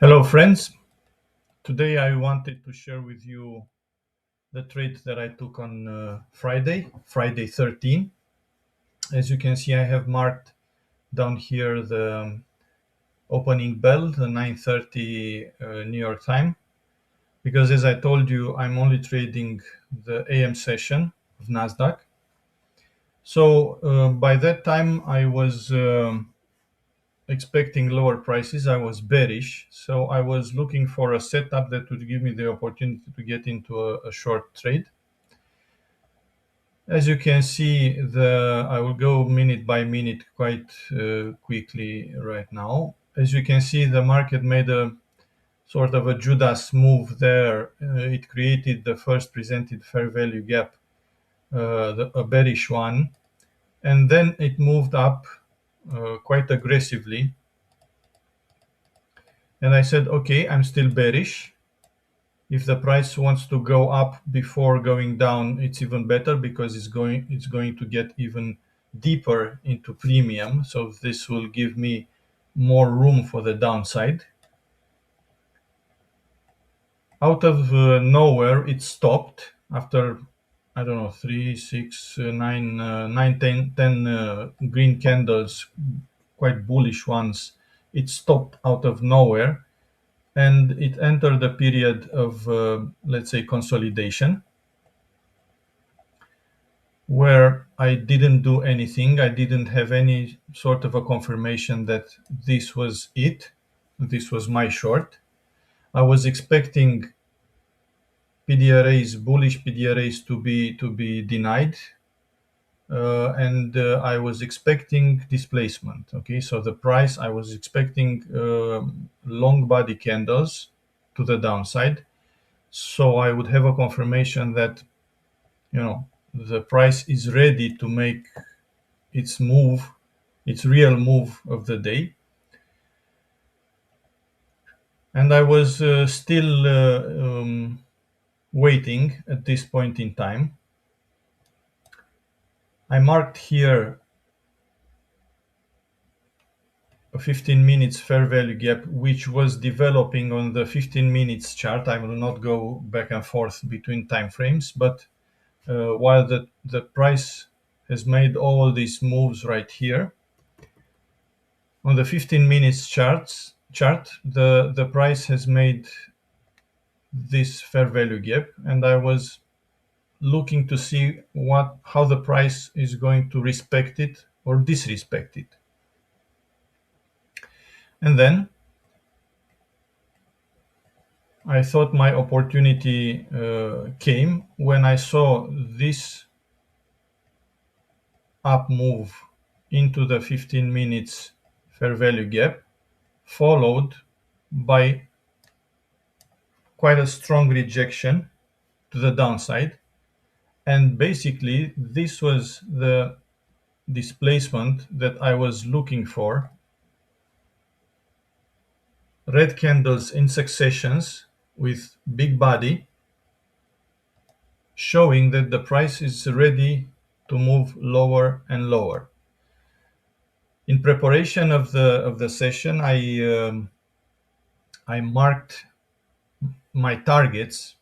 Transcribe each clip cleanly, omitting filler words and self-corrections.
Hello, friends. Today I wanted to share with you the trade that I took on Friday 13. As you can see, I have marked down here the opening bell, the 9:30 New York time, because as I told you, I'm only trading the AM session of Nasdaq. So by that time, I was expecting lower prices. I was bearish, so I was looking for a setup that would give me the opportunity to get into a short trade. As you can see, I will go minute by minute quite quickly right now. As you can see, the market made a sort of a Judas move there. It created the first presented fair value gap, a bearish one, and then it moved up quite aggressively. And I said, okay, I'm still bearish. If the price wants to go up before going down, it's even better because it's going to get even deeper into premium. So this will give me more room for the downside. Out of nowhere, it stopped after, I don't know, 3, 6, 9, 9, 10 green candles, quite bullish ones. It stopped out of nowhere and it entered a period of, let's say, consolidation, where I didn't do anything. I didn't have any sort of a confirmation that this was it. This was my short. I was expecting PDRAs, bullish PDRAs, to be denied, and I was expecting displacement. Okay, so the price, I was expecting long body candles to the downside, so I would have a confirmation that the price is ready to make its move, its real move of the day. And I was still waiting at this point in time. I marked here a 15 minutes fair value gap, which was developing on the 15 minutes chart. I will not go back and forth between time frames, but while the price has made all these moves right here, on the 15 minutes chart, the price has made this fair value gap, and I was looking to see how the price is going to respect it or disrespect it. And then I thought my opportunity came when I saw this up move into the 15 minutes fair value gap, followed by quite a strong rejection to the downside. And basically, this was the displacement that I was looking for. Red candles in successions with big body, showing that the price is ready to move lower and lower. In preparation of the session, I marked my targets,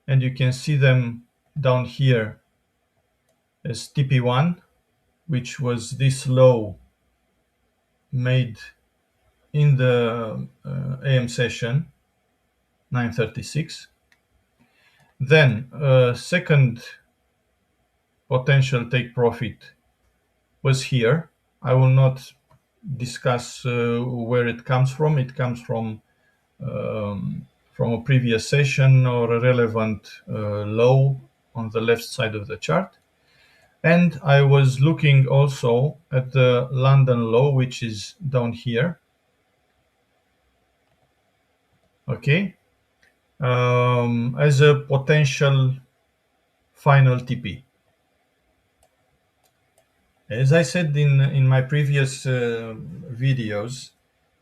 and you can see them down here as TP1, which was this low made in the AM session 9:36. Then second potential take profit was here. I will not discuss where it comes from. It comes from a previous session or a relevant low on the left side of the chart. And I was looking also at the London low, which is down here. Okay, as a potential final TP. As I said in my previous videos,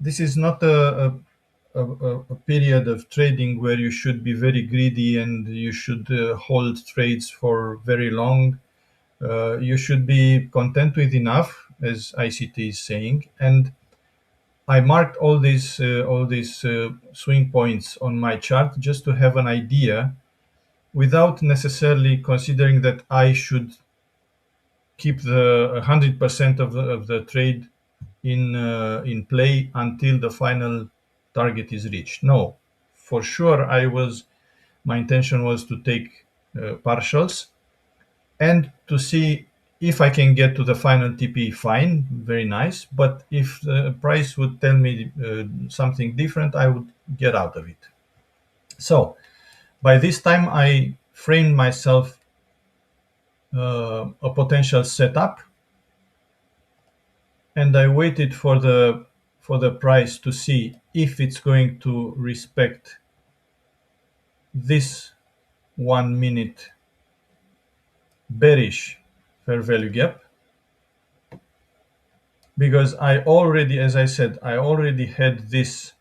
this is not a period of trading where you should be very greedy and you should hold trades for very long. You should be content with enough, as ICT is saying, and I marked all these swing points on my chart just to have an idea, without necessarily considering that I should keep the 100% of the trade in play until the final target is reached. No, for sure, my intention was to take partials and to see if I can get to the final TP. Fine, very nice. But if the price would tell me something different, I would get out of it. So by this time, I framed myself a potential setup, and I waited for the price to see if it's going to respect this 1 minute bearish fair value gap, because I already, as I said, I already had this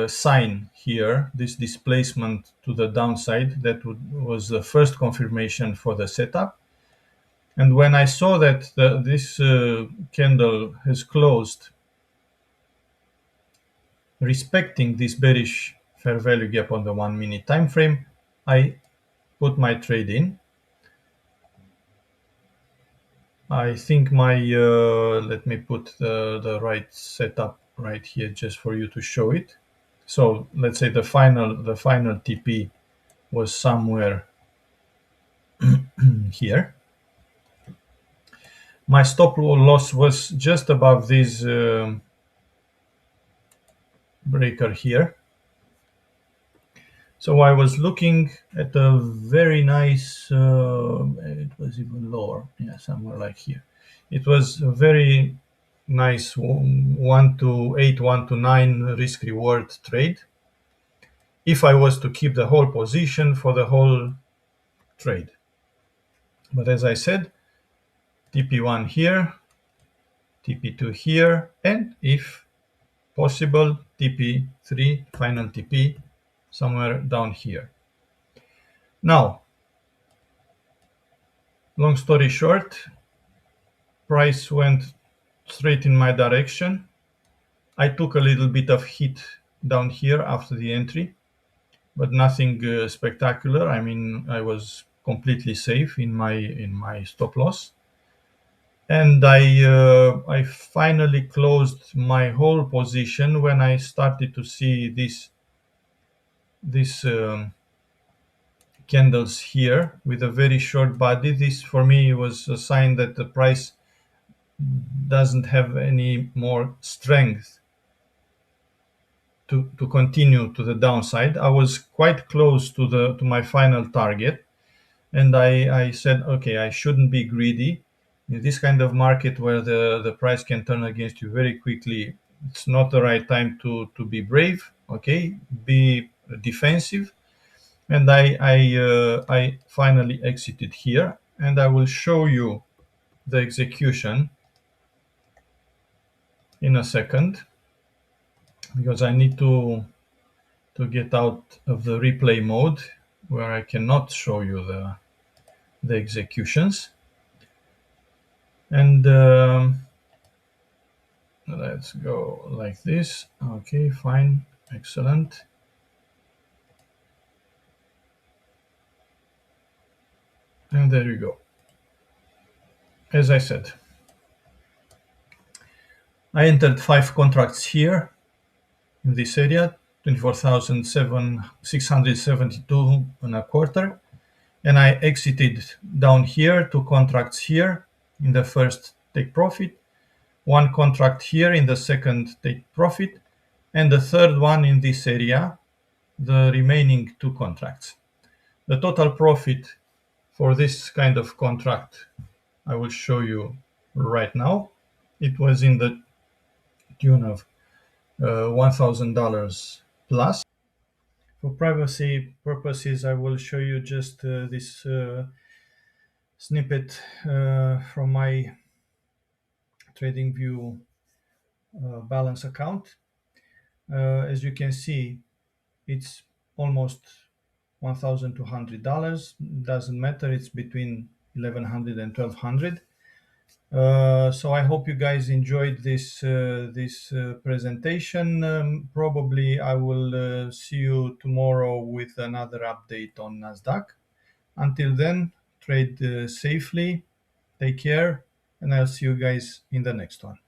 sign here, this displacement to the downside. That was the first confirmation for the setup. And when I saw that this candle has closed respecting this bearish fair value gap on the 1 minute time frame, I put my trade in. I think let me put the right setup right here just for you to show it. So let's say the final TP was somewhere here. My stop loss was just above this breaker here. So I was looking at a very nice, it was even lower, yeah, somewhere like here. It was a very nice 1 to 8, 1 to 9 risk reward trade if I was to keep the whole position for the whole trade. But as I said, TP1 here, TP2 here, and if possible, TP3, final TP, somewhere down here. Now, long story short, price went straight in my direction. I took a little bit of hit down here after the entry, but nothing spectacular. I mean, I was completely safe in my stop loss, and I finally closed my whole position when I started to see this candles here with a very short body. This for me was a sign that the price doesn't have any more strength to continue to the downside. I was quite close to my final target, and I said, okay, I shouldn't be greedy. In this kind of market where the price can turn against you very quickly, it's not the right time to be brave. Okay, be defensive. And I finally exited here, and I will show you the execution in a second, because I need to get out of the replay mode where I cannot show you the executions. And let's go like this. Okay, fine, excellent. And there you go. As I said, I entered 5 contracts here in this area, 24,672 and a quarter. And I exited down here, 2 contracts here in the first take profit, 1 contract here in the second take profit, and the third one in this area, the remaining 2 contracts. The total profit for this kind of contract I will show you right now. It was in the tune of $1,000 plus. For privacy purposes, I will show you just this snippet from my TradingView balance account. As you can see, it's almost $1,200. Doesn't matter, it's between 1,100 and 1,200. So I hope you guys enjoyed this presentation. Probably I will see you tomorrow with another update on Nasdaq. Until then, trade safely, take care, and I'll see you guys in the next one.